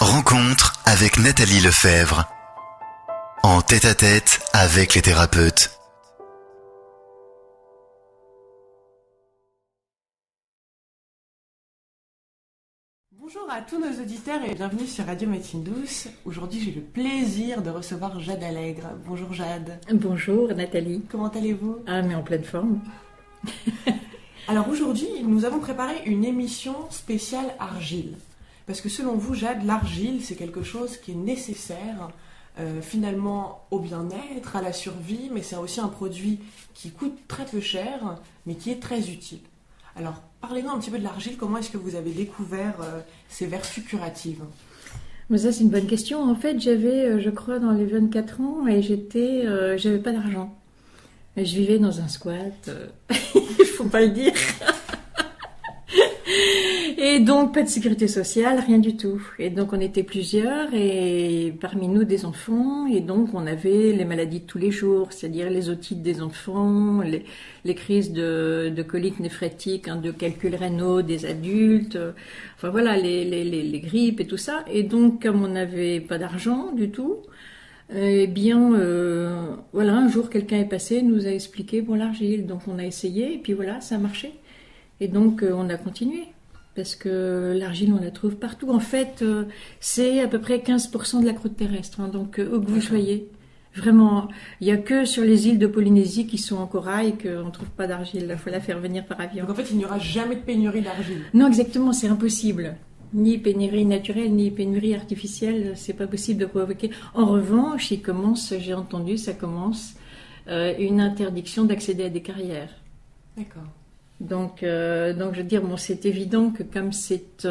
Rencontre avec Nathalie Lefebvre. En tête-à-tête avec les thérapeutes. Bonjour à tous nos auditeurs et bienvenue sur Radio Médecine Douce. Aujourd'hui, j'ai le plaisir de recevoir Jade Allègre. Bonjour Jade. Bonjour Nathalie. Comment allez-vous? Ah, mais en pleine forme. Alors aujourd'hui, nous avons préparé une émission spéciale argile. Parce que selon vous, Jade, l'argile, c'est quelque chose qui est nécessaire finalement au bien-être, à la survie, mais c'est aussi un produit qui coûte très peu cher, mais qui est très utile. Alors, parlez-nous un petit peu de l'argile. Comment est-ce que vous avez découvert ses vertus curatives? Mais ça, c'est une bonne question. En fait, j'avais, je crois, dans les 24 ans et j'avais pas d'argent. Je vivais dans un squat. Il faut pas le dire. Et donc, pas de sécurité sociale, rien du tout. Et donc, on était plusieurs, et parmi nous, des enfants. Et donc, on avait les maladies de tous les jours, c'est-à-dire les otites des enfants, les crises de coliques néphrétiques, de calculs rénaux des adultes. Enfin, voilà, les grippes et tout ça. Et donc, comme on n'avait pas d'argent du tout, eh bien, voilà, un jour, quelqu'un est passé, nous a expliqué, bon, l'argile. Donc, on a essayé, et puis voilà, ça a marché. Et donc, on a continué. Parce que l'argile, on la trouve partout. En fait, c'est à peu près 15% de la croûte terrestre. Donc, où que vous soyez, vraiment, il n'y a que sur les îles de Polynésie qui sont en corail qu'on ne trouve pas d'argile. Il faut la faire venir par avion. Donc, en fait, il n'y aura jamais de pénurie d'argile. Non, exactement, c'est impossible. Ni pénurie naturelle, ni pénurie artificielle, c'est pas possible de provoquer. En revanche, j'ai entendu, ça commence une interdiction d'accéder à des carrières. D'accord. Donc, je veux dire, bon, c'est évident que comme c'est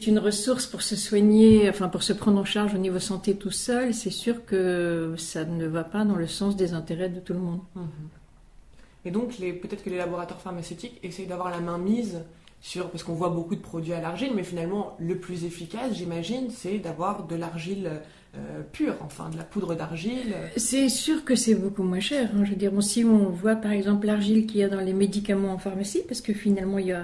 une ressource pour se soigner, enfin pour se prendre en charge au niveau santé tout seul, c'est sûr que ça ne va pas dans le sens des intérêts de tout le monde. Et donc, peut-être que les laboratoires pharmaceutiques essayent d'avoir la main mise sur, parce qu'on voit beaucoup de produits à l'argile, mais finalement, le plus efficace, j'imagine, c'est d'avoir de l'argile pure, enfin de la poudre d'argile. C'est sûr que c'est beaucoup moins cher. Je veux dire, bon, si on voit par exemple l'argile qu'il y a dans les médicaments en pharmacie, parce que finalement il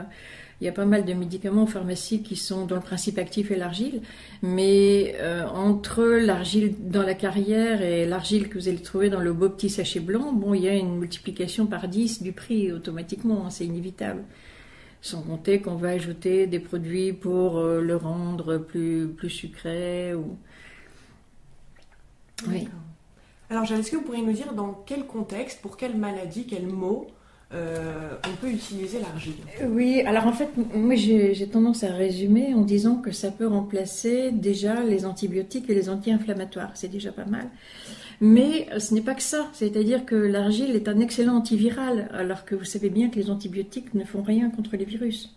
y a pas mal de médicaments en pharmacie dont le principe actif est l'argile, mais entre l'argile dans la carrière et l'argile que vous allez trouver dans le beau petit sachet blanc, bon, il y a une multiplication par 10 du prix automatiquement, c'est inévitable. Sans compter qu'on va ajouter des produits pour le rendre plus sucré ou... Oui. Alors, est-ce que vous pourriez nous dire dans quel contexte, pour quelle maladie, quel mot on peut utiliser l'argile? Oui, alors en fait, moi j'ai tendance à résumer en disant que ça peut remplacer déjà les antibiotiques et les anti-inflammatoires. C'est déjà pas mal. Mais ce n'est pas que ça. C'est-à-dire que l'argile est un excellent antiviral, alors que vous savez bien que les antibiotiques ne font rien contre les virus.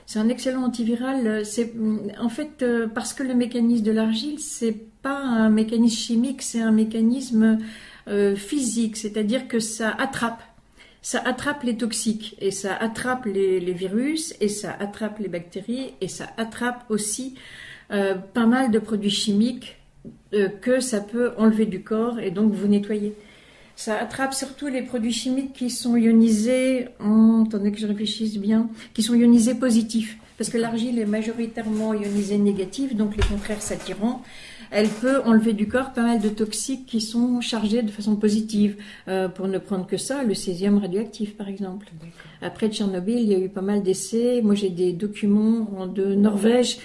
C'est un excellent antiviral. C'est en fait parce que le mécanisme de l'argile, c'est pas un mécanisme chimique, c'est un mécanisme physique. C'est-à-dire que ça attrape les toxiques et ça attrape les virus et ça attrape les bactéries et ça attrape aussi pas mal de produits chimiques que ça peut enlever du corps et donc vous nettoyer. Ça attrape surtout les produits chimiques qui sont ionisés, attendez que je réfléchisse bien, qui sont ionisés positifs. Parce que l'argile est majoritairement ionisée négative, donc les contraires s'attirant. Elle peut enlever du corps pas mal de toxiques qui sont chargés de façon positive. Pour ne prendre que ça, le césium radioactif par exemple. D'accord. Après Tchernobyl, il y a eu pas mal d'essais. Moi j'ai des documents de Norvège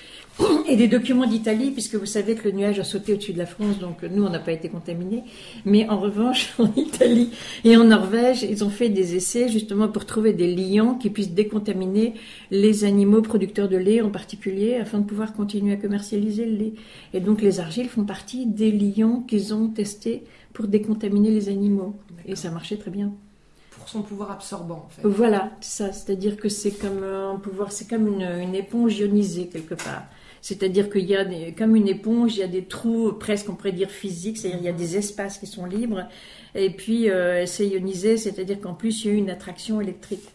et des documents d'Italie, puisque vous savez que le nuage a sauté au-dessus de la France, donc nous on n'a pas été contaminés. Mais en revanche, en Italie et en Norvège, ils ont fait des essais justement pour trouver des liants qui puissent décontaminer les animaux producteurs de lait en particulier, afin de pouvoir continuer à commercialiser le lait. Et donc les argiles font partie des liants qu'ils ont testés pour décontaminer les animaux. D'accord. Et ça marchait très bien. Pour son pouvoir absorbant, en fait. Voilà, ça, c'est-à-dire que c'est comme un pouvoir, c'est comme une éponge ionisée quelque part. C'est-à-dire qu'il y a comme une éponge, il y a des trous presque, on pourrait dire physiques, c'est-à-dire il y a des espaces qui sont libres, et puis c'est ionisé, c'est-à-dire qu'en plus il y a une attraction électrique.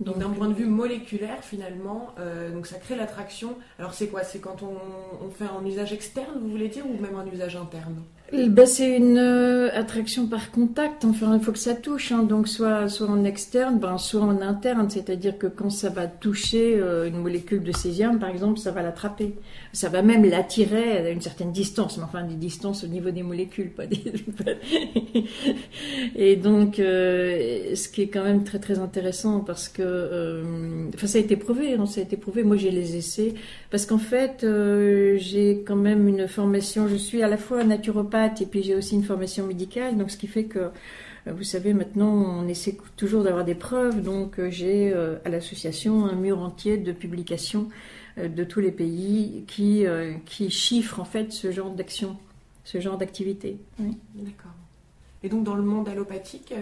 Donc d'un point de vue moléculaire, finalement, donc ça crée l'attraction. Alors c'est quoi? C'est quand on fait un usage externe, vous voulez dire, ou même un usage interne? C'est une attraction par contact, enfin il faut que ça touche, hein. Donc soit en externe, soit en interne, c'est-à-dire que quand ça va toucher une molécule de césium par exemple, ça va l'attraper, ça va même l'attirer à une certaine distance, mais enfin des distances au niveau des molécules, pas des... Et donc ce qui est quand même très très intéressant parce que ça a été prouvé, hein, ça a été prouvé, moi j'ai les essais, parce qu'en fait j'ai quand même une formation, je suis à la fois naturopathe et puis j'ai aussi une formation médicale, donc ce qui fait que, vous savez, maintenant on essaie toujours d'avoir des preuves, donc j'ai à l'association un mur entier de publications de tous les pays qui chiffrent en fait ce genre d'action, ce genre d'activité. Oui. D'accord. Et donc dans le monde allopathique,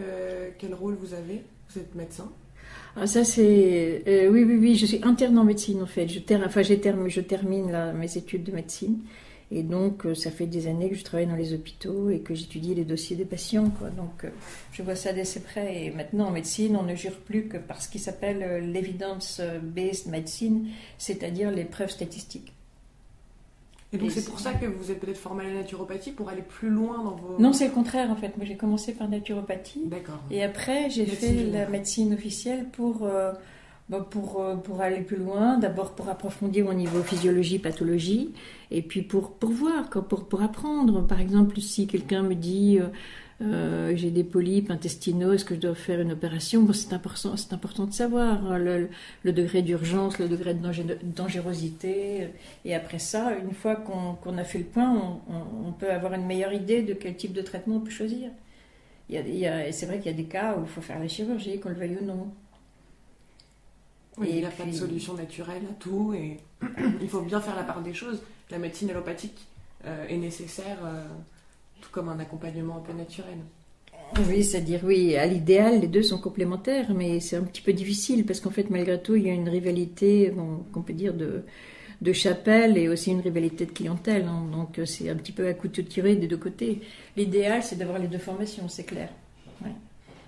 quel rôle vous avez? Vous êtes médecin? Ah, ça c'est oui, je suis interne en médecine en fait. Je termine là, mes études de médecine. Et donc, ça fait des années que je travaille dans les hôpitaux et que j'étudie les dossiers des patients, quoi. Donc, je vois ça d'assez près. Et maintenant, en médecine, on ne jure plus que par ce qui s'appelle l'evidence-based medicine, c'est-à-dire les preuves statistiques. Et donc, c'est pour ça que vous êtes peut-être formé à la naturopathie, pour aller plus loin dans vos... Non, c'est le contraire, en fait. Moi, j'ai commencé par naturopathie. D'accord. Et après, j'ai fait la médecine officielle pour aller plus loin, d'abord pour approfondir au niveau physiologie, pathologie, et puis pour voir, pour apprendre. Par exemple, si quelqu'un me dit j'ai des polypes intestinaux, est-ce que je dois faire une opération? Bon, c'est important de savoir hein, le degré d'urgence, le degré de dangerosité. Et après ça, une fois qu'on a fait le point, on peut avoir une meilleure idée de quel type de traitement on peut choisir. Et c'est vrai qu'il y a des cas où il faut faire la chirurgie, qu'on le veuille ou non. Oui, il n'y a pas de solution naturelle à tout et il faut bien faire la part des choses. La médecine allopathique est nécessaire, tout comme un accompagnement un peu naturel. Oui, c'est-à-dire, oui, à l'idéal, les deux sont complémentaires, mais c'est un petit peu difficile parce qu'en fait, malgré tout, il y a une rivalité, qu'on peut dire, de chapelle et aussi une rivalité de clientèle. Hein. Donc, c'est un petit peu à couteau tiré des deux côtés. L'idéal, c'est d'avoir les deux formations, c'est clair. Ouais.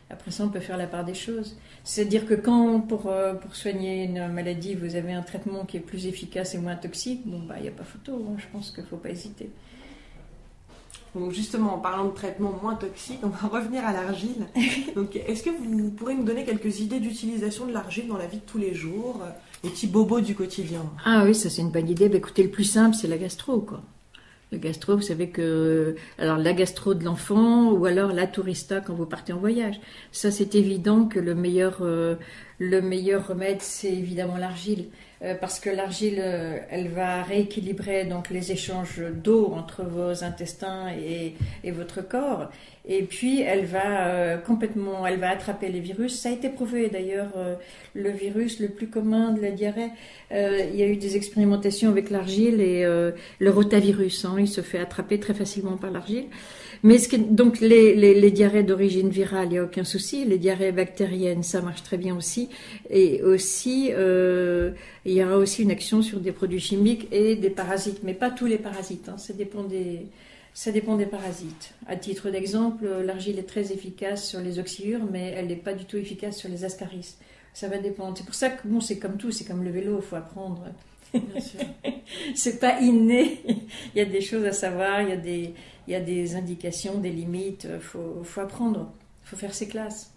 Après ça, on peut faire la part des choses. C'est-à-dire que quand, pour soigner une maladie, vous avez un traitement qui est plus efficace et moins toxique, bon, il n'y a pas photo. Hein. Je pense qu'il ne faut pas hésiter. Donc justement, en parlant de traitement moins toxique, on va revenir à l'argile. Donc, est-ce que vous pourrez nous donner quelques idées d'utilisation de l'argile dans la vie de tous les jours, les petits bobos du quotidien? Ah oui, ça c'est une bonne idée. Écoutez, le plus simple, c'est la gastro, quoi. Le gastro, vous savez que... Alors, la gastro de l'enfant ou alors la tourista quand vous partez en voyage. Ça, c'est évident que le meilleur remède, c'est évidemment l'argile. Parce que l'argile, elle va rééquilibrer donc les échanges d'eau entre vos intestins et votre corps. Et puis, elle va attraper les virus. Ça a été prouvé d'ailleurs, le virus le plus commun de la diarrhée. Il y a eu des expérimentations avec l'argile et le rotavirus. Hein, il se fait attraper très facilement par l'argile. Mais donc les diarrhées d'origine virale, il n'y a aucun souci. Les diarrhées bactériennes, ça marche très bien aussi. Et aussi, il y aura aussi une action sur des produits chimiques et des parasites, mais pas tous les parasites. Hein, ça dépend des parasites. À titre d'exemple, l'argile est très efficace sur les oxyures, mais elle n'est pas du tout efficace sur les ascaris. Ça va dépendre. C'est pour ça que c'est comme tout, c'est comme le vélo, il faut apprendre. Bien sûr. C'est pas inné. Il y a des choses à savoir, il y a des indications, des limites. Faut apprendre. Il faut faire ses classes.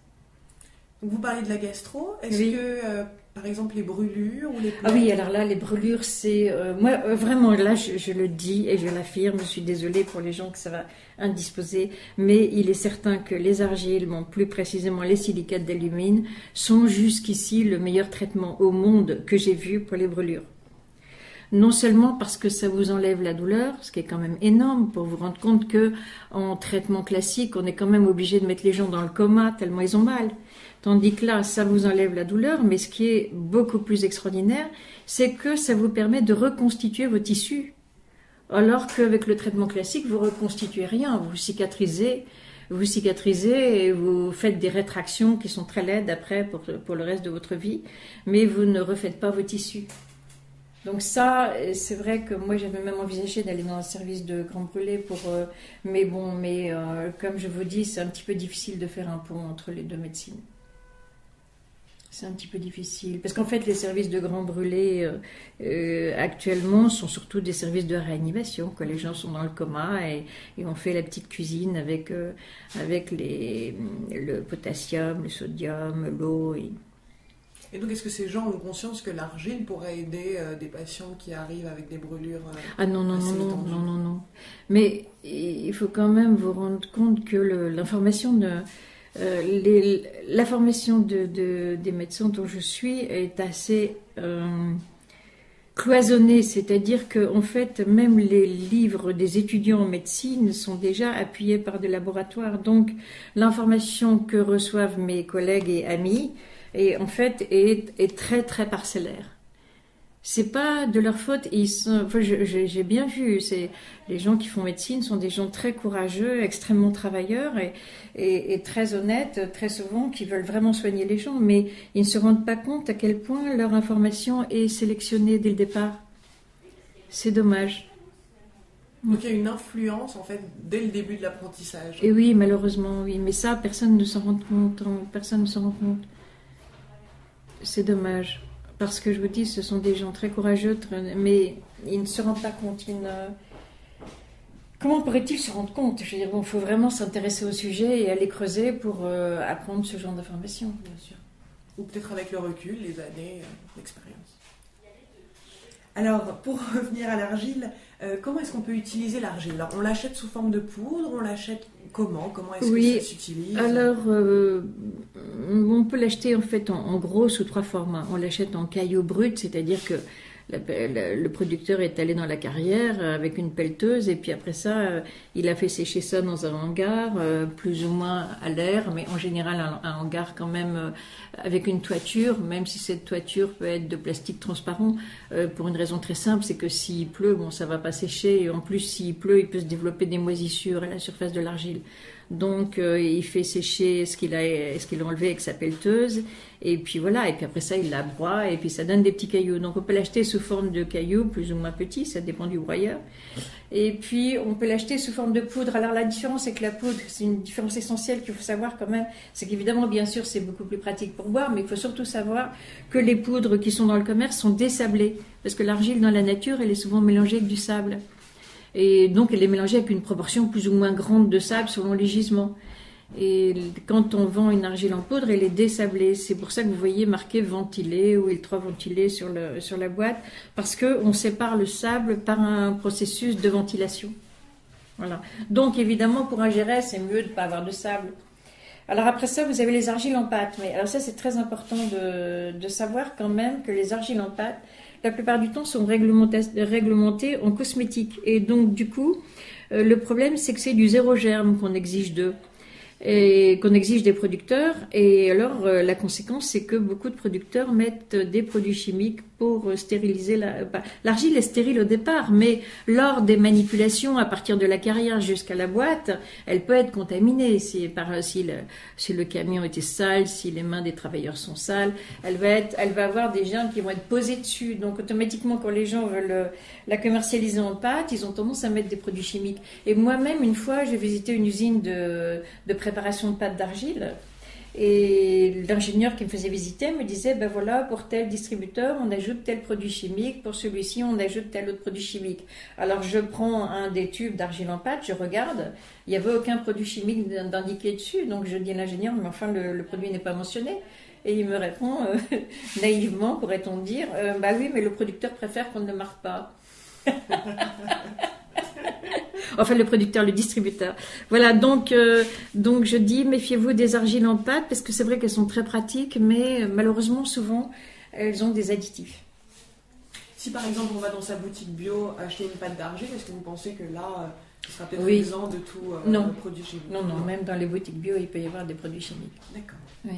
Vous parlez de la gastro. Est-ce oui. que, par exemple, les brûlures ou les plaies... Ah oui, alors là, les brûlures, c'est... moi, vraiment, là, je le dis et je l'affirme. Je suis désolée pour les gens que ça va indisposer. Mais il est certain que les argiles, plus précisément les silicates d'alumine, sont jusqu'ici le meilleur traitement au monde que j'ai vu pour les brûlures. Non seulement parce que ça vous enlève la douleur, ce qui est quand même énorme pour vous rendre compte que en traitement classique, on est quand même obligé de mettre les gens dans le coma tellement ils ont mal. Tandis que là, ça vous enlève la douleur, mais ce qui est beaucoup plus extraordinaire, c'est que ça vous permet de reconstituer vos tissus. Alors qu'avec le traitement classique, vous reconstituez rien, vous cicatrisez et vous faites des rétractions qui sont très laides après pour le reste de votre vie, mais vous ne refaites pas vos tissus. Donc ça, c'est vrai que moi j'avais même envisagé d'aller dans un service de grand brûlé mais comme je vous dis, c'est un petit peu difficile de faire un pont entre les deux médecines. C'est un petit peu difficile. Parce qu'en fait, les services de grands brûlés actuellement sont surtout des services de réanimation. Quand les gens sont dans le coma et on fait la petite cuisine avec le potassium, le sodium, l'eau. Et donc, est-ce que ces gens ont conscience que l'argile pourrait aider des patients qui arrivent avec des brûlures Ah non. Mais il faut quand même vous rendre compte que l'information la formation des médecins dont je suis est assez cloisonnée, c'est-à-dire qu'en fait, même les livres des étudiants en médecine sont déjà appuyés par des laboratoires. Donc, l'information que reçoivent mes collègues et amis en fait est très très parcellaire. C'est pas de leur faute. J'ai bien vu. Les gens qui font médecine sont des gens très courageux, extrêmement travailleurs et très honnêtes, très souvent, qui veulent vraiment soigner les gens, mais ils ne se rendent pas compte à quel point leur information est sélectionnée dès le départ. C'est dommage. Donc il y a une influence en fait dès le début de l'apprentissage. Et oui, malheureusement, oui. Mais ça, personne ne s'en rend compte. Personne ne s'en rend compte. C'est dommage. Parce que je vous dis, ce sont des gens très courageux, mais ils ne se rendent pas compte. Comment pourraient-ils se rendre compte? Je veux dire, il faut vraiment s'intéresser au sujet et aller creuser pour apprendre ce genre d'informations. Bien sûr. Ou peut-être avec le recul, les années d'expérience. Alors, pour revenir à l'argile, comment est-ce qu'on peut utiliser l'argile? Alors, on l'achète sous forme de poudre, on l'achète comment? Comment est-ce que ça s'utilise? Alors, on peut l'acheter en fait en gros sous 3 formes. On l'achète en cailloux bruts, c'est-à-dire que le producteur est allé dans la carrière avec une pelleteuse et puis après ça, il a fait sécher ça dans un hangar, plus ou moins à l'air, mais en général un hangar quand même avec une toiture, même si cette toiture peut être de plastique transparent, pour une raison très simple, c'est que s'il pleut, bon, ça va pas sécher, et en plus s'il pleut, il peut se développer des moisissures à la surface de l'argile. Donc il fait sécher ce qu'il a enlevé avec sa pelleteuse et puis voilà, et puis après ça il la broie et puis ça donne des petits cailloux. Donc on peut l'acheter sous forme de cailloux plus ou moins petits, ça dépend du broyeur. Et puis on peut l'acheter sous forme de poudre. Alors la différence c'est que la poudre, c'est une différence essentielle qu'il faut savoir quand même, c'est qu'évidemment bien sûr c'est beaucoup plus pratique pour boire, mais il faut surtout savoir que les poudres qui sont dans le commerce sont désablées, parce que l'argile dans la nature elle est souvent mélangée avec du sable. Et donc, elle est mélangée avec une proportion plus ou moins grande de sable selon les gisements. Et quand on vend une argile en poudre, elle est désablée. C'est pour ça que vous voyez marqué ventilé ou ultra ventilé sur la boîte, parce qu'on sépare le sable par un processus de ventilation. Voilà. Donc, évidemment, pour ingérer, c'est mieux de ne pas avoir de sable. Alors après ça, vous avez les argiles en pâte. Mais alors ça, c'est très important de savoir quand même que les argiles en pâte, la plupart du temps, sont réglementées en cosmétique. Et donc, du coup, le problème, c'est que c'est du zéro germe qu'on exige d'eux. Et qu'on exige des producteurs. Et alors, la conséquence, c'est que beaucoup de producteurs mettent des produits chimiques pour stériliser l'argile est stérile au départ, mais lors des manipulations, à partir de la carrière jusqu'à la boîte, elle peut être contaminée. Si le camion était sale, si les mains des travailleurs sont sales, elle va avoir des germes qui vont être posés dessus. Donc, automatiquement, quand les gens veulent la commercialiser en pâte, ils ont tendance à mettre des produits chimiques. Et moi-même, une fois, j'ai visité une usine de préparation de pâte d'argile. Et l'ingénieur qui me faisait visiter me disait, ben voilà, pour tel distributeur, on ajoute tel produit chimique, pour celui-ci, on ajoute tel autre produit chimique. Alors je prends un des tubes d'argile en pâte, je regarde, il n'y avait aucun produit chimique d'indiqué dessus, donc je dis à l'ingénieur, mais enfin le produit n'est pas mentionné. Et il me répond, naïvement, pourrait-on dire, bah oui, mais le producteur préfère qu'on ne le marque pas. Enfin, le producteur, le distributeur. Voilà, donc je dis, méfiez-vous des argiles en pâte, parce que c'est vrai qu'elles sont très pratiques, mais malheureusement, souvent, elles ont des additifs. Si par exemple, on va dans sa boutique bio acheter une pâte d'argile, est-ce que vous pensez que là, ce sera peut-être exempt de tout produit chimique? Non, même dans les boutiques bio, il peut y avoir des produits chimiques. D'accord. Oui.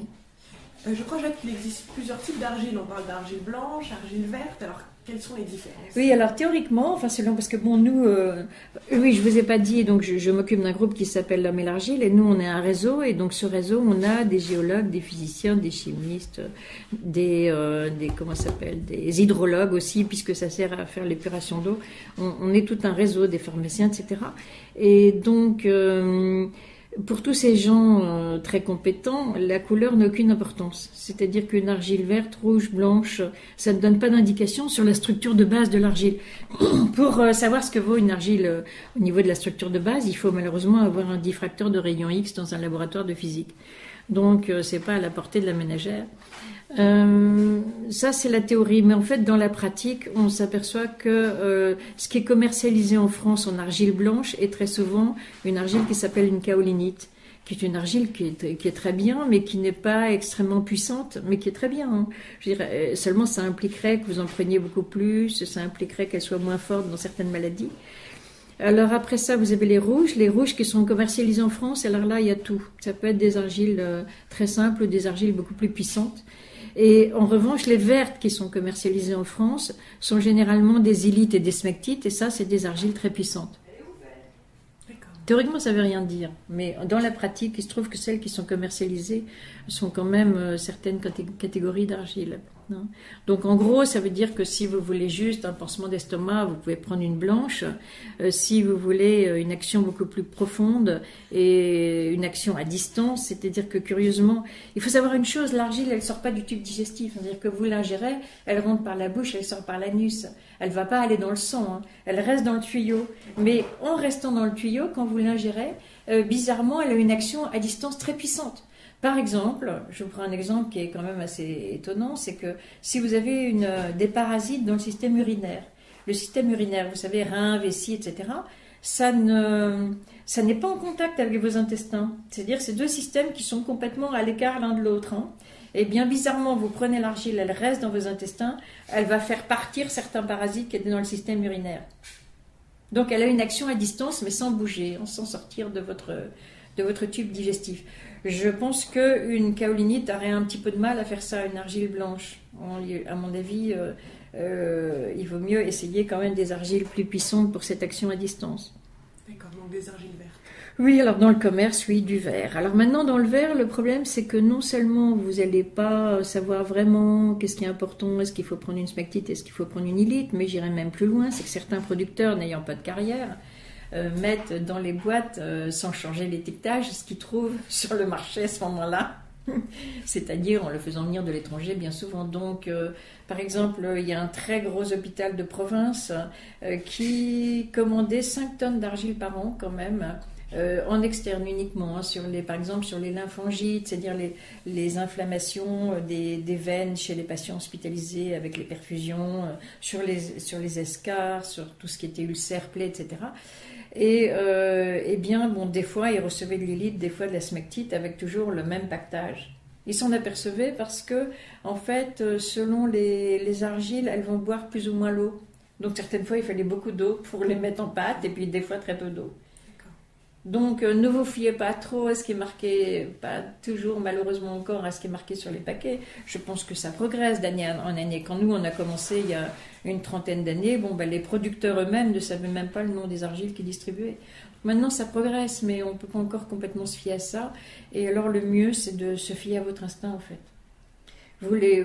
Je crois, Jacques, qu'il existe plusieurs types d'argile. On parle d'argile blanche, argile verte. Alors, quelles sont les différences? Oui, alors théoriquement, enfin selon, parce que bon, nous, oui, je vous ai pas dit, donc je m'occupe d'un groupe qui s'appelle L'Homme et l'Argile, et nous, on est un réseau, et donc ce réseau, on a des géologues, des physiciens, des chimistes, des hydrologues aussi, puisque ça sert à faire l'épuration d'eau. On est tout un réseau, des pharmaciens, etc. Et donc, Pour tous ces gens très compétents, la couleur n'a aucune importance. C'est-à-dire qu'une argile verte, rouge, blanche, ça ne donne pas d'indication sur la structure de base de l'argile. Pour savoir ce que vaut une argile au niveau de la structure de base, il faut malheureusement avoir un diffracteur de rayon X dans un laboratoire de physique. Donc, c'est pas à la portée de la ménagère. Ça, c'est la théorie. Mais en fait, dans la pratique, on s'aperçoit que ce qui est commercialisé en France en argile blanche est très souvent une argile qui s'appelle une kaolinite, qui est une argile qui est très bien, mais qui n'est pas extrêmement puissante, mais qui est très bien. Hein. Je dirais, seulement, ça impliquerait que vous en preniez beaucoup plus, ça impliquerait qu'elle soit moins forte dans certaines maladies. Alors après ça, vous avez les rouges qui sont commercialisés en France. Alors là, il y a tout. Ça peut être des argiles très simples ou des argiles beaucoup plus puissantes. Et en revanche, les vertes qui sont commercialisées en France sont généralement des ilites et des smectites. Et ça, c'est des argiles très puissantes. Théoriquement, ça ne veut rien dire. Mais dans la pratique, il se trouve que celles qui sont commercialisées sont quand même certaines catégories d'argile. Donc en gros, ça veut dire que si vous voulez juste un pansement d'estomac, vous pouvez prendre une blanche. Si vous voulez une action beaucoup plus profonde et une action à distance, c'est-à-dire que curieusement, il faut savoir une chose, l'argile, elle sort pas du tube digestif. C'est-à-dire que vous l'ingérez, elle rentre par la bouche, elle sort par l'anus. Elle va pas aller dans le sang, hein. Elle reste dans le tuyau. Mais en restant dans le tuyau, quand vous l'ingérez, bizarrement, elle a une action à distance très puissante. Par exemple, je vous prends un exemple qui est quand même assez étonnant, c'est que si vous avez des parasites dans le système urinaire, vous savez, reins, vessie, etc., ça n'est pas en contact avec vos intestins. C'est-à-dire ces deux systèmes qui sont complètement à l'écart l'un de l'autre. Hein. Et bien bizarrement, vous prenez l'argile, elle reste dans vos intestins, elle va faire partir certains parasites qui étaient dans le système urinaire. Donc elle a une action à distance, mais sans bouger, sans sortir de votre tube digestif. Je pense qu'une kaolinite aurait un petit peu de mal à faire ça à une argile blanche. À mon avis, il vaut mieux essayer quand même des argiles plus puissantes pour cette action à distance. D'accord, donc des argiles vertes. Oui, alors dans le commerce, oui, du verre. Alors maintenant, dans le verre, le problème, c'est que non seulement vous n'allez pas savoir vraiment qu'est-ce qui est important, est-ce qu'il faut prendre une smectite, est-ce qu'il faut prendre une ilite, mais j'irai même plus loin, c'est que certains producteurs n'ayant pas de carrière mettent dans les boîtes, sans changer l'étiquetage, ce qu'ils trouvent sur le marché à ce moment-là. C'est-à-dire en le faisant venir de l'étranger bien souvent. Donc, par exemple, il y a un très gros hôpital de province qui commandait 5 tonnes d'argile par an quand même, en externe uniquement, hein, par exemple sur les lymphangites, c'est-à-dire les inflammations des veines chez les patients hospitalisés avec les perfusions, sur les escarres, sur tout ce qui était ulcères, plaies, etc. Et bien, bon, des fois, ils recevaient de l'élite, des fois de la smectite, avec toujours le même pactage. Ils s'en apercevaient parce que, en fait, selon les argiles, elles vont boire plus ou moins l'eau. Donc, certaines fois, il fallait beaucoup d'eau pour les mettre en pâte, et puis des fois, très peu d'eau. Donc, ne vous fiez pas trop à ce qui est marqué, pas toujours, malheureusement encore, à ce qui est marqué sur les paquets. Je pense que ça progresse d'année en année. Quand nous, on a commencé il y a une trentaine d'années, les producteurs eux-mêmes ne savaient même pas le nom des argiles qu'ils distribuaient. Maintenant, ça progresse, mais on ne peut pas encore complètement se fier à ça. Et alors, le mieux, c'est de se fier à votre instinct, en fait.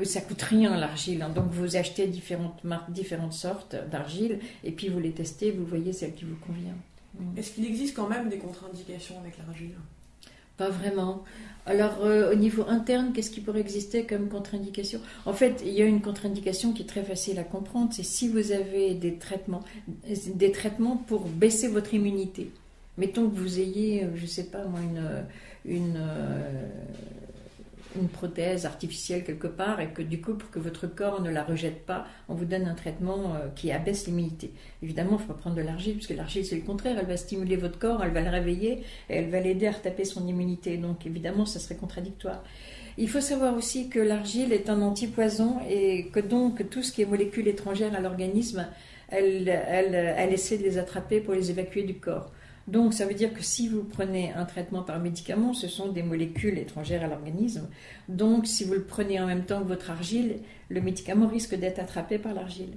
Ça coûte rien, l'argile. Hein. Donc, vous achetez différentes marques, différentes sortes d'argile, et puis vous les testez, vous voyez celle qui vous convient. Est-ce qu'il existe quand même des contre-indications avec l'argile ? Pas vraiment. Alors, au niveau interne, qu'est-ce qui pourrait exister comme contre-indication ? En fait, il y a une contre-indication qui est très facile à comprendre, c'est si vous avez des traitements pour baisser votre immunité. Mettons que vous ayez, je ne sais pas moi, une prothèse artificielle quelque part et que du coup, pour que votre corps ne la rejette pas, on vous donne un traitement qui abaisse l'immunité. Évidemment, il ne faut pas prendre de l'argile, parce que l'argile, c'est le contraire, elle va stimuler votre corps, elle va le réveiller et elle va l'aider à retaper son immunité. Donc évidemment, ça serait contradictoire. Il faut savoir aussi que l'argile est un antipoison et que donc tout ce qui est molécules étrangères à l'organisme, elle essaie de les attraper pour les évacuer du corps. Donc, ça veut dire que si vous prenez un traitement par médicament, ce sont des molécules étrangères à l'organisme. Donc, si vous le prenez en même temps que votre argile, le médicament risque d'être attrapé par l'argile.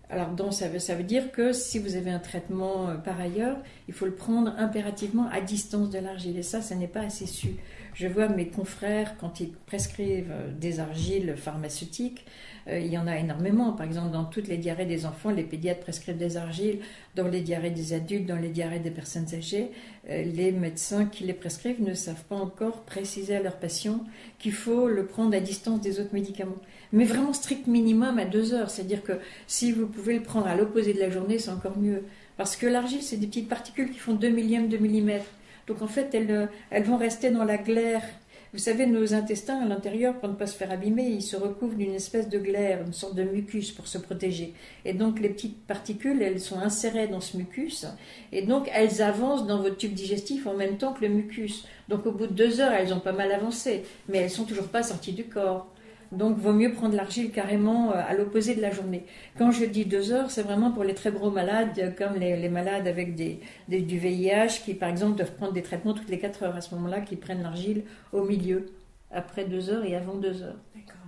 Alors, donc, ça veut dire que si vous avez un traitement par ailleurs, il faut le prendre impérativement à distance de l'argile. Et ça n'est pas assez su. je vois mes confrères, quand ils prescrivent des argiles pharmaceutiques, il y en a énormément. Par exemple, dans toutes les diarrhées des enfants, les pédiatres prescrivent des argiles. Dans les diarrhées des adultes, dans les diarrhées des personnes âgées, les médecins qui les prescrivent ne savent pas encore préciser à leurs patients qu'il faut le prendre à distance des autres médicaments. Mais vraiment strict minimum à 2 heures. C'est-à-dire que si vous pouvez le prendre à l'opposé de la journée, c'est encore mieux. Parce que l'argile, c'est des petites particules qui font 2 millièmes de millimètre. Donc en fait, elles vont rester dans la glaire. Vous savez, nos intestins à l'intérieur, pour ne pas se faire abîmer, ils se recouvrent d'une espèce de glaire, une sorte de mucus pour se protéger. Et donc les petites particules, elles sont insérées dans ce mucus, et donc elles avancent dans votre tube digestif en même temps que le mucus. Donc au bout de 2 heures, elles ont pas mal avancé, mais elles sont toujours pas sorties du corps. Donc, vaut mieux prendre l'argile carrément à l'opposé de la journée. Quand je dis 2 heures, c'est vraiment pour les très gros malades, comme les malades avec du VIH, qui par exemple doivent prendre des traitements toutes les 4 heures. À ce moment-là, qui prennent l'argile au milieu, après 2 heures et avant 2 heures. D'accord.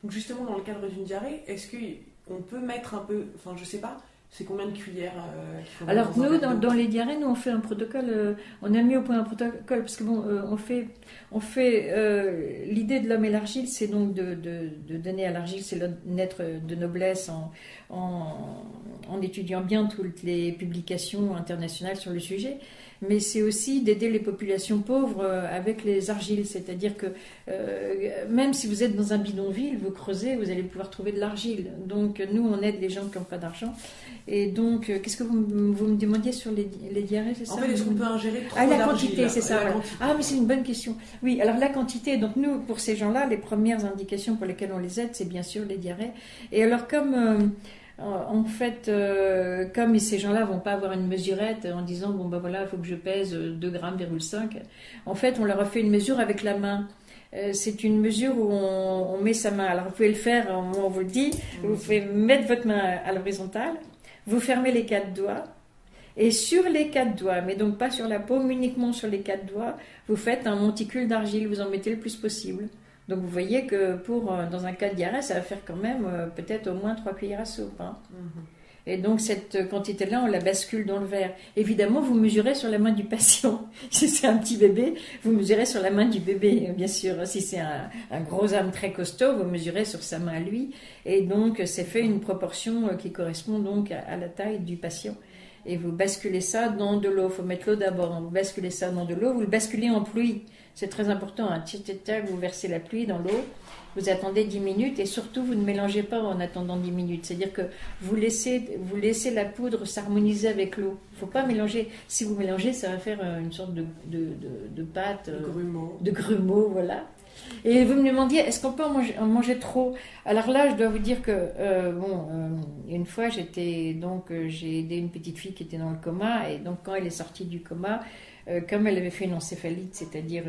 Donc justement, dans le cadre d'une diarrhée, est-ce qu'on peut mettre un peu, enfin je sais pas, c'est combien de cuillères Alors nous, dans les diarrhées, nous on fait un protocole, on a mis au point un protocole, parce que bon, on fait l'idée de l'homme et l'argile, c'est donc de donner à l'argile, c'est naître de noblesse en étudiant bien toutes les publications internationales sur le sujet. Mais c'est aussi d'aider les populations pauvres avec les argiles, c'est-à-dire que même si vous êtes dans un bidonville, vous creusez, vous allez pouvoir trouver de l'argile. Donc nous, on aide les gens qui n'ont pas d'argent. Et donc, qu'est-ce que vous me demandiez sur les diarrhées, c'est ça? En fait, est-ce qu'on peut ingérer trop d'argile? d'argile? La quantité, c'est ça. Voilà. Ah, mais c'est une bonne question. Oui, alors la quantité, donc nous, pour ces gens-là, les premières indications pour lesquelles on les aide, c'est bien sûr les diarrhées. Et alors, comme... en fait, comme ces gens-là vont pas avoir une mesurette en disant bon ben voilà, il faut que je pèse 2,5 grammes, en fait, on leur a fait une mesure avec la main. C'est une mesure où on met sa main. Alors vous pouvez le faire, on vous le dit, vous pouvez mettre votre main à l'horizontale, vous fermez les 4 doigts, et sur les 4 doigts, mais donc pas sur la paume, uniquement sur les 4 doigts, vous faites un monticule d'argile, vous en mettez le plus possible. Donc vous voyez que dans un cas de diarrhée, ça va faire quand même peut-être au moins 3 cuillères à soupe. Hein. Mm-hmm. Et donc cette quantité-là, on la bascule dans le verre. Évidemment, vous mesurez sur la main du patient. Si c'est un petit bébé, vous mesurez sur la main du bébé, bien sûr. Si c'est un gros homme très costaud, vous mesurez sur sa main à lui. Et donc c'est fait une proportion qui correspond donc à la taille du patient. Et vous basculez ça dans de l'eau. Il faut mettre l'eau d'abord. Vous basculez ça dans de l'eau. Vous le basculez en pluie. C'est très important. Hein. Vous versez la pluie dans l'eau. Vous attendez 10 minutes. Et surtout, vous ne mélangez pas en attendant 10 minutes. C'est-à-dire que vous laissez la poudre s'harmoniser avec l'eau. Il ne faut pas mélanger. Si vous mélangez, ça va faire une sorte de pâte. De grumeaux, voilà. Et vous me demandiez, est-ce qu'on peut en manger trop? Alors là, je dois vous dire que, une fois, j'ai aidé une petite fille qui était dans le coma, et donc quand elle est sortie du coma, comme elle avait fait une encéphalite, c'est-à-dire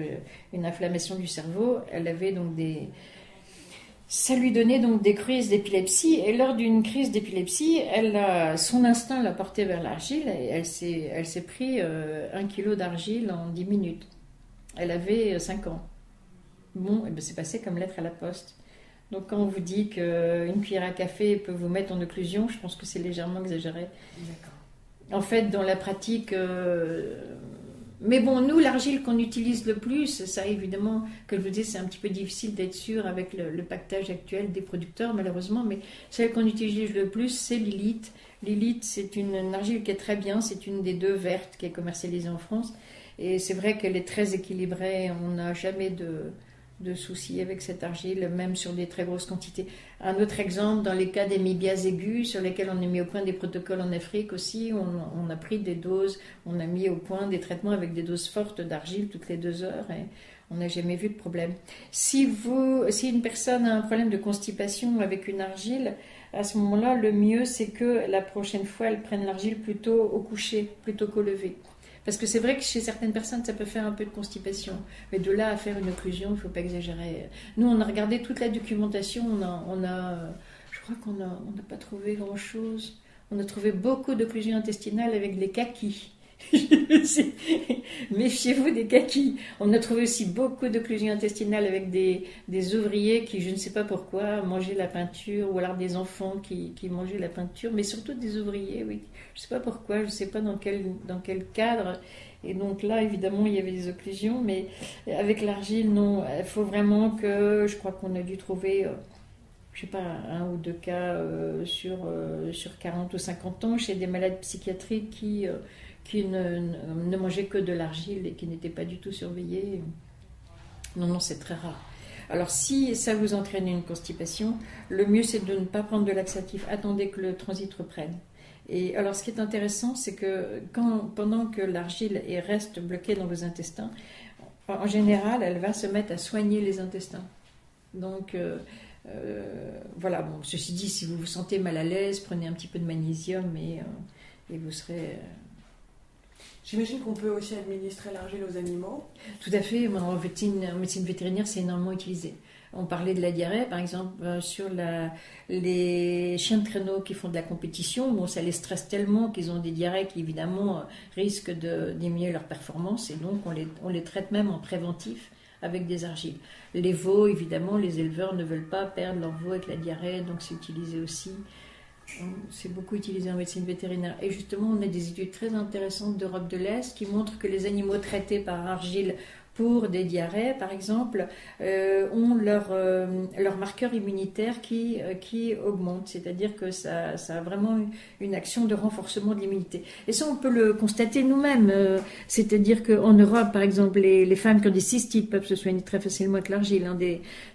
une inflammation du cerveau, elle avait donc ça lui donnait donc des crises d'épilepsie, et lors d'une crise d'épilepsie, son instinct l'a portée vers l'argile, et elle s'est pris 1 kilo d'argile en 10 minutes. Elle avait 5 ans. Bon, et ben c'est passé comme lettre à la poste. Donc quand on vous dit qu'une cuillère à café peut vous mettre en occlusion, je pense que c'est légèrement exagéré. D'accord. En fait, dans la pratique... Mais bon, nous, l'argile qu'on utilise le plus, ça évidemment, comme je vous dis, c'est un petit peu difficile d'être sûr avec le pactage actuel des producteurs, malheureusement, mais celle qu'on utilise le plus, c'est l'Élite. L'Élite, c'est une argile qui est très bien, c'est une des 2 vertes qui est commercialisée en France. Et c'est vrai qu'elle est très équilibrée, on n'a jamais de soucis avec cette argile, même sur des très grosses quantités. Un autre exemple, dans les cas d'hémibiase aiguë, sur lesquels on a mis au point des protocoles en Afrique aussi, on a pris des doses, on a mis au point des traitements avec des doses fortes d'argile toutes les 2 heures, et on n'a jamais vu de problème. Si une personne a un problème de constipation avec une argile, à ce moment-là, le mieux, c'est que la prochaine fois, elle prenne l'argile plutôt au coucher, plutôt qu'au lever. Parce que c'est vrai que chez certaines personnes, ça peut faire un peu de constipation. Mais de là à faire une occlusion, il ne faut pas exagérer. Nous, on a regardé toute la documentation. Je crois qu'on n'a pas trouvé grand-chose. On a trouvé beaucoup d'occlusions intestinales avec des kakis. Méfiez-vous des kakis. On a trouvé aussi beaucoup d'occlusions intestinales avec des ouvriers qui, je ne sais pas pourquoi, mangeaient la peinture, ou alors des enfants qui mangeaient la peinture, mais surtout des ouvriers, oui. Je ne sais pas pourquoi, je ne sais pas dans quel cadre. Et donc là, évidemment, il y avait des occlusions, mais avec l'argile, non. Il faut vraiment que, je crois qu'on a dû trouver, je ne sais pas, 1 ou 2 cas sur 40 ou 50 ans chez des malades psychiatriques qui ne mangeaient que de l'argile et qui n'étaient pas du tout surveillés. Non, c'est très rare. Alors, si ça vous entraîne une constipation, le mieux, c'est de ne pas prendre de laxatif. Attendez que le transit reprenne. Et alors, ce qui est intéressant, c'est que pendant que l'argile reste bloquée dans vos intestins, en général, elle va se mettre à soigner les intestins. Donc, voilà. Bon, ceci dit, si vous vous sentez mal à l'aise, prenez un petit peu de magnésium et vous serez... J'imagine qu'on peut aussi administrer l'argile aux animaux. Tout à fait. En médecine vétérinaire, c'est énormément utilisé. On parlait de la diarrhée, par exemple, sur les chiens de traîneau qui font de la compétition. Bon, ça les stresse tellement qu'ils ont des diarrhées qui, évidemment, risquent de diminuer leur performance. Et donc, on les traite même en préventif avec des argiles. Les veaux, évidemment, les éleveurs ne veulent pas perdre leurs veaux avec la diarrhée, donc c'est utilisé aussi. C'est beaucoup utilisé en médecine vétérinaire. Et justement, on a des études très intéressantes d'Europe de l'Est qui montrent que les animaux traités par argile pour des diarrhées, par exemple, ont leur marqueur immunitaire qui augmente. C'est-à-dire que ça a vraiment une action de renforcement de l'immunité. Et ça, on peut le constater nous-mêmes. C'est-à-dire qu'en Europe, par exemple, les femmes qui ont des cystites peuvent se soigner très facilement avec l'argile,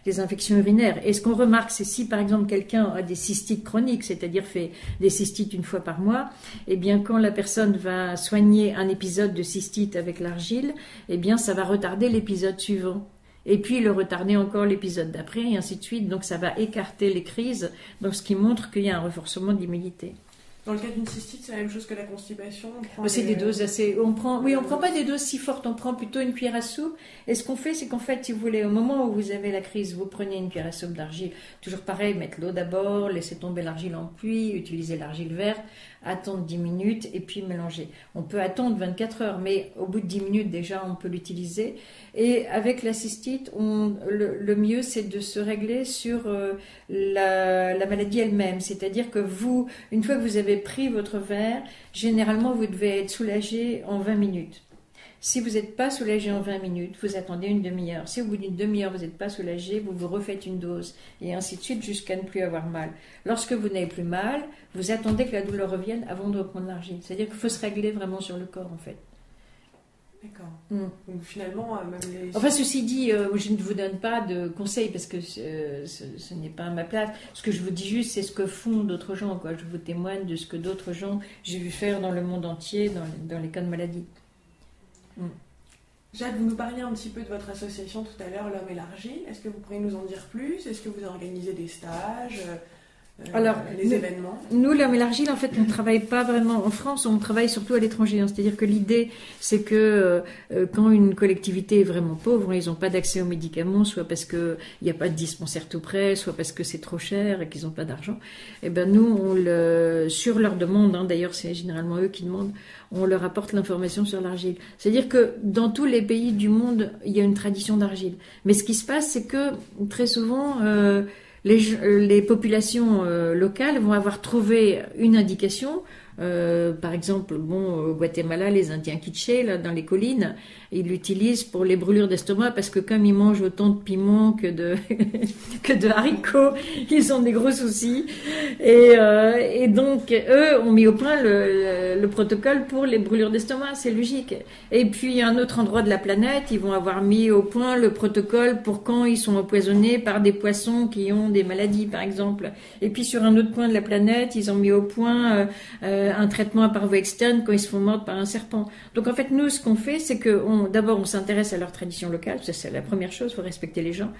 des infections urinaires. Et ce qu'on remarque, c'est si, par exemple, quelqu'un a des cystites chroniques, c'est-à-dire fait des cystites une fois par mois, eh bien, quand la personne va soigner un épisode de cystite avec l'argile, eh bien, ça va retarder l'épisode suivant. Et puis le retarder encore l'épisode d'après, et ainsi de suite. Donc ça va écarter les crises, donc ce qui montre qu'il y a un renforcement de l'immunité. Dans le cas d'une cystite, c'est la même chose que la constipation. C'est des doses assez... on prend pas des doses si fortes, on prend plutôt une cuillère à soupe. Et ce qu'on fait, c'est qu'en fait, si vous voulez, au moment où vous avez la crise, vous prenez une cuillère à soupe d'argile. Toujours pareil, mettre l'eau d'abord, laisser tomber l'argile en pluie, utiliser l'argile verte, attendre 10 minutes et puis mélanger. On peut attendre 24 heures, mais au bout de 10 minutes, déjà, on peut l'utiliser. Et avec la cystite, le mieux, c'est de se régler sur la maladie elle-même. C'est-à-dire que vous, une fois que vous avez pris votre verre, généralement, vous devez être soulagé en 20 minutes. Si vous n'êtes pas soulagé en 20 minutes, vous attendez une demi-heure. Si au bout d'une demi-heure, vous n'êtes pas soulagé, vous vous refaites une dose. Et ainsi de suite jusqu'à ne plus avoir mal. Lorsque vous n'avez plus mal, vous attendez que la douleur revienne avant de reprendre l'argile. C'est-à-dire qu'il faut se régler vraiment sur le corps, en fait. D'accord. Donc finalement, même les... Enfin, ceci dit, je ne vous donne pas de conseils parce que ce n'est pas à ma place. Ce que je vous dis juste, c'est ce que font d'autres gens, quoi. Je vous témoigne de ce que d'autres gens j'ai vu faire dans le monde entier, dans les cas de maladie. Jade, vous nous parliez un petit peu de votre association tout à l'heure, l'Homme et l'Argile. Est-ce que vous pourriez nous en dire plus? Est-ce que vous organisez des stages, les événements? Nous, l'Homme et l'Argile, en fait, on ne travaille pas vraiment en France, on travaille surtout à l'étranger. C'est-à-dire que l'idée, c'est que quand une collectivité est vraiment pauvre, ils n'ont pas d'accès aux médicaments, soit parce qu'il n'y a pas de dispensaire tout près, soit parce que c'est trop cher et qu'ils n'ont pas d'argent. Et ben nous, sur leur demande, d'ailleurs c'est généralement eux qui demandent, on leur apporte l'information sur l'argile. C'est-à-dire que dans tous les pays du monde, il y a une tradition d'argile. Mais ce qui se passe, c'est que très souvent... les populations locales vont avoir trouvé une indication. Par exemple, au Guatemala, les Indiens Quiché, là, dans les collines, ils l'utilisent pour les brûlures d'estomac parce que comme ils mangent autant de piments que de haricots, ils ont des gros soucis. Et donc, eux ont mis au point le protocole pour les brûlures d'estomac, c'est logique. Et puis, à un autre endroit de la planète, ils vont avoir mis au point le protocole pour quand ils sont empoisonnés par des poissons qui ont des maladies, par exemple. Et puis, sur un autre point de la planète, ils ont mis au point un traitement par voie externe quand ils se font mordre par un serpent. Donc en fait, nous, ce qu'on fait, c'est que d'abord, on s'intéresse à leur tradition locale, ça c'est la première chose, il faut respecter les gens.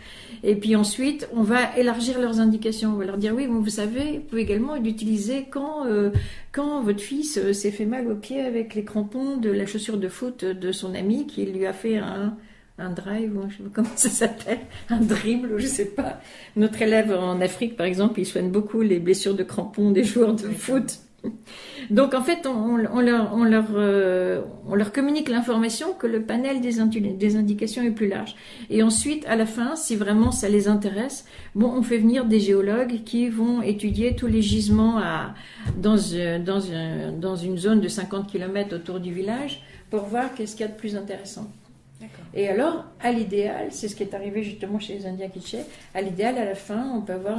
Et puis ensuite, on va élargir leurs indications. On va leur dire, oui, vous savez, vous pouvez également l'utiliser quand votre fils s'est fait mal au pied avec les crampons de la chaussure de foot de son ami qui lui a fait un drive, ou je sais pas comment ça s'appelle, un dribble, je sais pas. Notre élève en Afrique, par exemple, il soigne beaucoup les blessures de crampons des joueurs de foot. Donc en fait, on leur communique l'information que le panel des indications est plus large. Et ensuite, à la fin, si vraiment ça les intéresse, bon, on fait venir des géologues qui vont étudier tous les gisements dans une zone de 50 km autour du village pour voir qu'est-ce qu'il y a de plus intéressant. D'accord. Et alors, à l'idéal, c'est ce qui est arrivé justement chez les Indiens Quichés, à l'idéal, à la fin, on peut avoir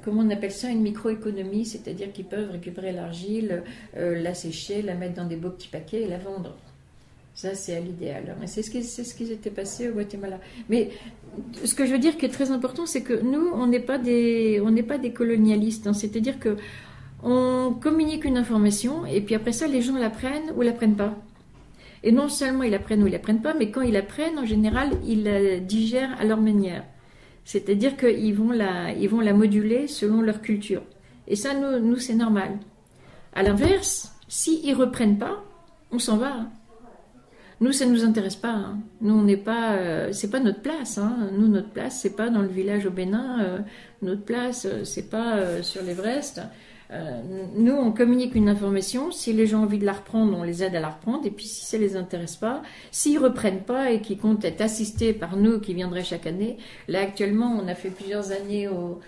comment on appelle ça, une microéconomie, c'est-à-dire qu'ils peuvent récupérer l'argile, la sécher, la mettre dans des beaux petits paquets et la vendre. Ça, c'est à l'idéal. Et c'est ce qui s'était passé au Guatemala. Mais ce que je veux dire qui est très important, c'est que nous, on n'est pas des colonialistes. Hein. C'est-à-dire que on communique une information et puis après ça, les gens la prennent ou la prennent pas. Et non seulement ils la prennent ou ils la prennent pas, mais quand ils la prennent, en général, ils la digèrent à leur manière. C'est-à-dire qu'ils vont la moduler selon leur culture. Et ça, nous c'est normal. À l'inverse, s'ils ne reprennent pas, on s'en va. Hein. Nous, ça ne nous intéresse pas. Hein. Nous, on n'est pas... c'est pas notre place. Hein. Nous, notre place, c'est pas dans le village au Bénin. Notre place, c'est pas sur l'Everest. Nous, on communique une information. Si les gens ont envie de la reprendre, on les aide à la reprendre. Et puis, si ça les intéresse pas, s'ils reprennent pas et qu'ils comptent être assistés par nous, qui viendraient chaque année. Là, actuellement, on a fait plusieurs années au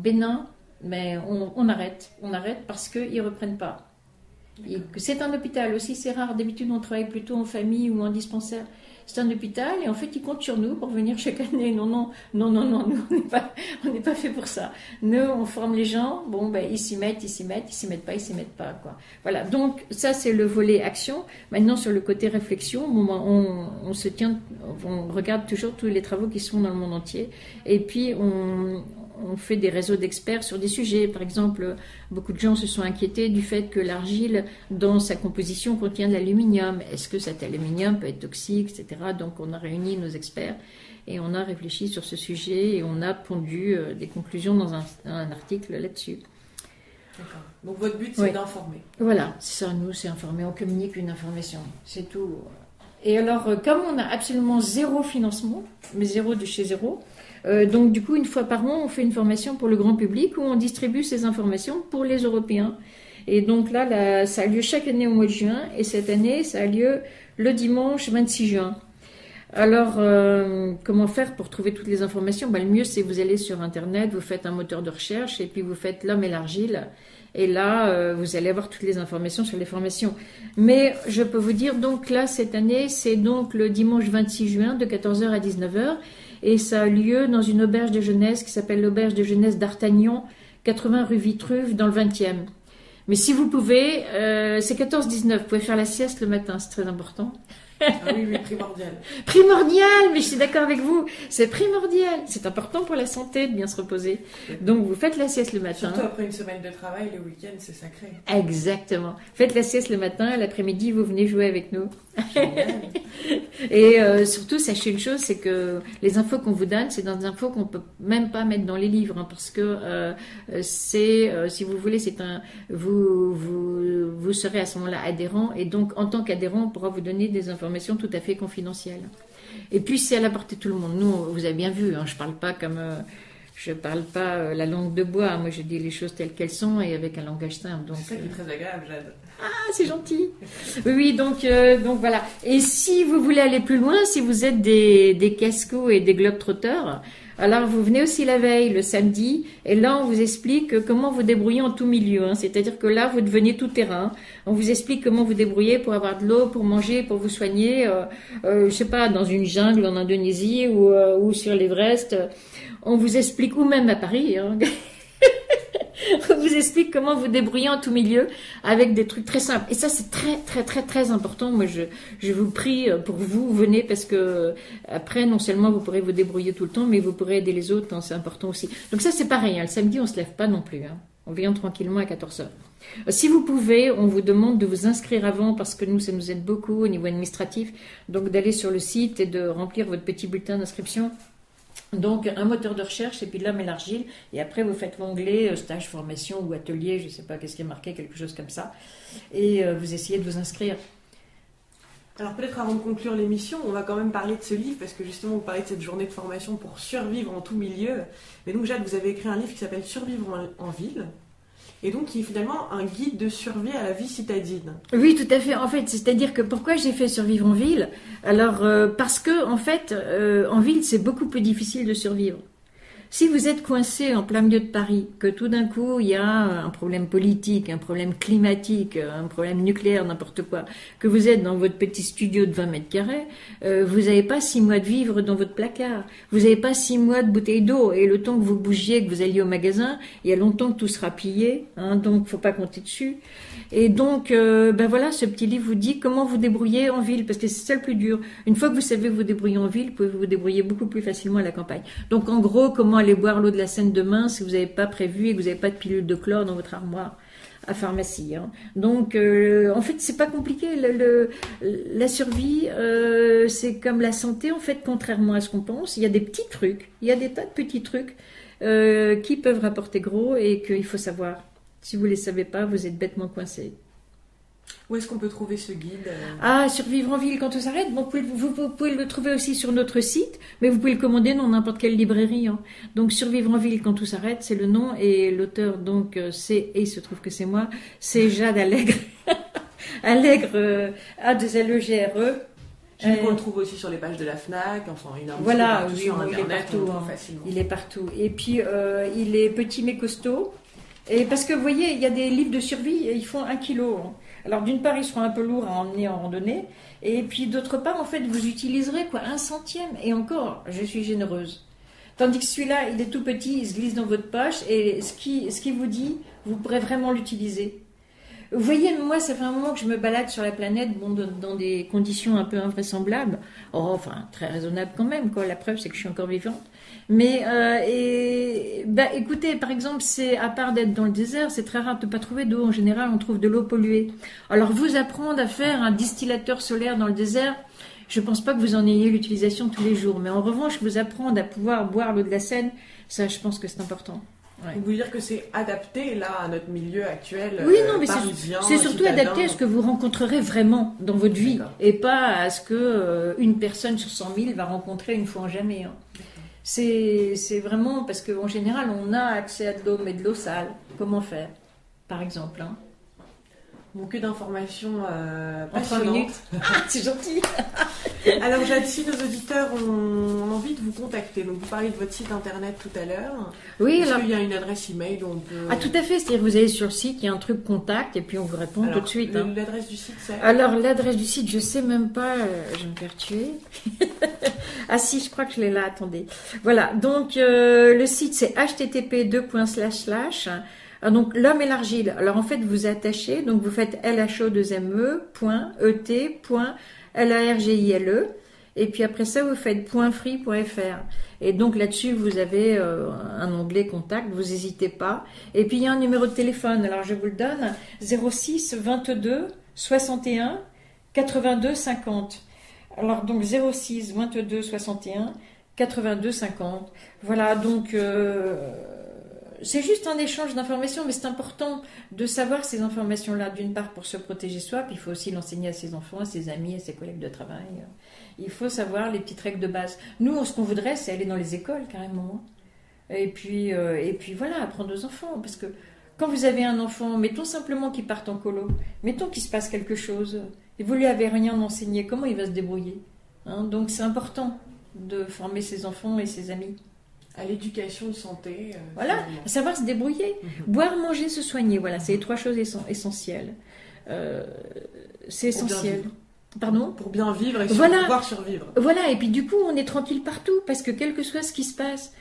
Bénin, mais on arrête. On arrête parce qu'ils reprennent pas. C'est un hôpital aussi, c'est rare. D'habitude, on travaille plutôt en famille ou en dispensaire. C'est un hôpital et en fait, ils comptent sur nous pour venir chaque année. Non, nous, on n'est pas fait pour ça. Nous, on forme les gens. Bon, ben, ils s'y mettent pas, quoi. Voilà. Donc, ça, c'est le volet action. Maintenant, sur le côté réflexion, on regarde toujours tous les travaux qui se font dans le monde entier. Et puis, on fait des réseaux d'experts sur des sujets. Par exemple, beaucoup de gens se sont inquiétés du fait que l'argile, dans sa composition, contient de l'aluminium. Est-ce que cet aluminium peut être toxique, etc. Donc, on a réuni nos experts et on a réfléchi sur ce sujet et on a pondu des conclusions dans un article là-dessus. D'accord. Donc, votre but, c'est d'informer. Voilà, c'est ça. Nous, c'est informer. On communique une information. C'est tout. Et alors, comme on a absolument zéro financement, mais zéro de chez zéro, donc du coup, une fois par an, on fait une formation pour le grand public où on distribue ces informations pour les Européens. Et donc là, ça a lieu chaque année au mois de juin. Et cette année, ça a lieu le dimanche 26 juin. Alors, comment faire pour trouver toutes les informations? Le mieux, c'est vous allez sur Internet, vous faites un moteur de recherche et puis vous faites l'homme et l'argile. Et là, vous allez avoir toutes les informations sur les formations. Mais je peux vous dire, donc là, cette année, c'est donc le dimanche 26 juin de 14h à 19h. Et ça a lieu dans une auberge de jeunesse qui s'appelle l'auberge de jeunesse d'Artagnan, 80 rue Vitruve, dans le 20e. Mais si vous pouvez, c'est 14-19, vous pouvez faire la sieste le matin, c'est très important. Ah oui, primordial. Primordial, mais je suis d'accord avec vous, c'est primordial. C'est important pour la santé de bien se reposer. Donc vous faites la sieste le matin. Surtout après une semaine de travail, le week-end, c'est sacré. Exactement. Faites la sieste le matin, l'après-midi, vous venez jouer avec nous. Et surtout, sachez une chose, c'est que les infos qu'on vous donne, c'est des infos qu'on peut même pas mettre dans les livres, hein, parce que si vous voulez, vous serez à ce moment-là adhérent, et donc en tant qu'adhérent, on pourra vous donner des informations tout à fait confidentielles. Et puis c'est à la portée de tout le monde. Nous, vous avez bien vu, hein, je parle pas la langue de bois. Moi, je dis les choses telles qu'elles sont et avec un langage simple. Donc, c'est ça qui est très agréable, Jade. Ah, c'est gentil. Oui, donc voilà. Et si vous voulez aller plus loin, si vous êtes des casse-cou et des globetrotters, alors vous venez aussi la veille, le samedi, et là on vous explique comment vous débrouiller en tout milieu. Hein. C'est-à-dire que là vous devenez tout terrain. On vous explique comment vous débrouiller pour avoir de l'eau, pour manger, pour vous soigner. Je sais pas, dans une jungle en Indonésie ou sur l'Everest. On vous explique, ou même à Paris. Hein. On vous explique comment vous débrouiller en tout milieu avec des trucs très simples. Et ça, c'est très, très, très, très important. Moi, je vous prie pour vous, venez parce que après, non seulement vous pourrez vous débrouiller tout le temps, mais vous pourrez aider les autres. Hein, c'est important aussi. Donc ça, c'est pareil. Hein, le samedi, on se lève pas non plus. Hein. On vient tranquillement à 14h. Si vous pouvez, on vous demande de vous inscrire avant parce que nous, ça nous aide beaucoup au niveau administratif. Donc d'aller sur le site et de remplir votre petit bulletin d'inscription. Donc un moteur de recherche et puis l'homme et l'argile, et après vous faites l'onglet stage, formation ou atelier, je ne sais pas qu'est-ce qui est marqué, quelque chose comme ça, et vous essayez de vous inscrire. Alors peut-être avant de conclure l'émission, on va quand même parler de ce livre, parce que justement vous parlez de cette journée de formation pour survivre en tout milieu. Mais donc Jade, vous avez écrit un livre qui s'appelle Survivre en ville. Et donc qui est finalement un guide de survie à la vie citadine. Oui, tout à fait. En fait, c'est-à-dire que pourquoi j'ai fait survivre en ville? Alors, parce que en fait, en ville, c'est beaucoup plus difficile de survivre. Si vous êtes coincé en plein milieu de Paris, que tout d'un coup il y a un problème politique, un problème climatique, un problème nucléaire, n'importe quoi, que vous êtes dans votre petit studio de 20 mètres carrés, vous n'avez pas 6 mois de vivre dans votre placard, vous n'avez pas 6 mois de bouteille d'eau, et le temps que vous bougiez, que vous alliez au magasin, il y a longtemps que tout sera plié, hein, donc faut pas compter dessus. Et donc, ben voilà, ce petit livre vous dit comment vous débrouiller en ville, parce que c'est ça le plus dur. Une fois que vous savez vous débrouiller en ville, vous pouvez vous débrouiller beaucoup plus facilement à la campagne. Donc en gros, comment aller boire l'eau de la Seine demain si vous n'avez pas prévu et que vous n'avez pas de pilule de chlore dans votre armoire à pharmacie. Hein. Donc en fait, c'est pas compliqué. La survie, c'est comme la santé, en fait, contrairement à ce qu'on pense. Il y a des petits trucs, il y a des tas de petits trucs qui peuvent rapporter gros et qu'il faut savoir. Si vous ne les savez pas, vous êtes bêtement coincé. Où est-ce qu'on peut trouver ce guide Ah, Survivre en ville quand on s'arrête. Bon, vous pouvez le trouver aussi sur notre site, mais vous pouvez le commander dans n'importe quelle librairie. Hein. Donc Survivre en ville quand tout s'arrête, c'est le nom, et l'auteur, donc, et il se trouve que c'est moi, c'est Jade Allègre. Allègre, A2LEGRE. On le trouve aussi sur les pages de la FNAC, enfin il est un petit voilà, peu partout oui, sur Internet, il est partout, hein. facilement. Il est partout. Et puis il est petit mais costaud. Et parce que vous voyez, il y a des livres de survie, ils font 1 kilo. Hein. Alors d'une part, ils seront un peu lourds à emmener en randonnée, et puis d'autre part, en fait, vous utiliserez quoi, 1/100. Et encore, je suis généreuse. Tandis que celui-là, il est tout petit, il se glisse dans votre poche, et ce qui vous dit, vous pourrez vraiment l'utiliser. Vous voyez, moi, ça fait un moment que je me balade sur la planète, bon, dans des conditions un peu invraisemblables. Oh, enfin, très raisonnables quand même, quoi. La preuve, c'est que je suis encore vivante. Mais, écoutez, par exemple, à part d'être dans le désert, c'est très rare de ne pas trouver d'eau. En général, on trouve de l'eau polluée. Alors, vous apprendre à faire un distillateur solaire dans le désert, je ne pense pas que vous en ayez l'utilisation tous les jours. Mais en revanche, vous apprendre à pouvoir boire l'eau de la Seine, ça, je pense que c'est important. Ouais. Vous voulez dire que c'est adapté là à notre milieu actuel oui, non, mais parisien, c'est surtout citadin. Adapté à ce que vous rencontrerez vraiment dans votre vie et pas à ce que une personne sur 100 000 va rencontrer une fois en jamais. Hein. C'est vraiment parce qu'en général on a accès à de l'eau, mais de l'eau sale. Comment faire, par exemple hein. Bon, que d'informations en 3 minutes. C'est gentil. Alors Jade, si nos auditeurs ont envie de vous contacter, donc vous parlez de votre site internet tout à l'heure. Oui, Est-ce qu'il y a une adresse email où on peut... Ah, tout à fait, c'est-à-dire vous allez sur le site, il y a un truc contact et puis on vous répond tout de suite. Hein. L'adresse du site c'est... Alors l'adresse du site, je sais même pas, je vais me faire tuer. Ah si, je crois que je l'ai là, attendez. Voilà, donc le site c'est http:// donc l'homme et l'argile. Alors en fait vous attachez, donc vous faites lho.et.largile et puis après ça vous faites .free.fr et donc là-dessus vous avez un onglet contact, vous n'hésitez pas. Et puis il y a un numéro de téléphone, alors je vous le donne, 06 22 61 82 50. Alors donc 06 22 61 82 50. Voilà, donc c'est juste un échange d'informations, mais c'est important de savoir ces informations-là, d'une part pour se protéger soi, puis il faut aussi l'enseigner à ses enfants, à ses amis, à ses collègues de travail. Il faut savoir les petites règles de base. Nous, ce qu'on voudrait, c'est aller dans les écoles, carrément. Et puis voilà, apprendre aux enfants, parce que quand vous avez un enfant, mettons simplement qu'il parte en colo, mettons qu'il se passe quelque chose, et vous lui avez rien enseigné, comment il va se débrouiller hein. Donc c'est important de former ses enfants et ses amis. À l'éducation de santé. Voilà, à savoir se débrouiller. Boire, manger, se soigner. Voilà, c'est les 3 choses essentielles. C'est essentiel. Pardon ? Pour bien vivre et pouvoir survivre. Voilà, et puis du coup, on est tranquille partout, parce que quel que soit ce qui se passe,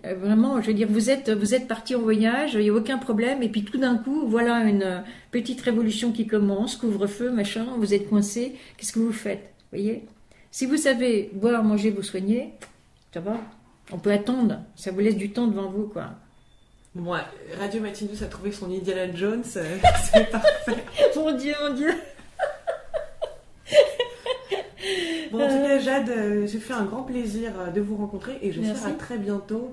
vraiment, je veux dire, vous êtes parti en voyage, il n'y a aucun problème, et puis tout d'un coup, voilà une petite révolution qui commence, couvre-feu, machin, vous êtes coincé, qu'est-ce que vous faites ? Vous voyez ? Si vous savez boire, manger, vous soigner, ça va. On peut attendre. Ça vous laisse du temps devant vous, quoi. Bon, Radio Matinus a trouvé son Indiana Jones. C'est parfait. Mon Dieu, mon Dieu. Bon, en tout cas, Jade, j'ai fait un grand plaisir de vous rencontrer et j'espère à très bientôt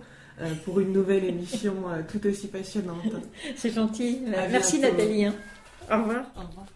pour une nouvelle émission tout aussi passionnante. C'est gentil. À Merci bientôt. Nathalie. Hein. Au revoir. Au revoir.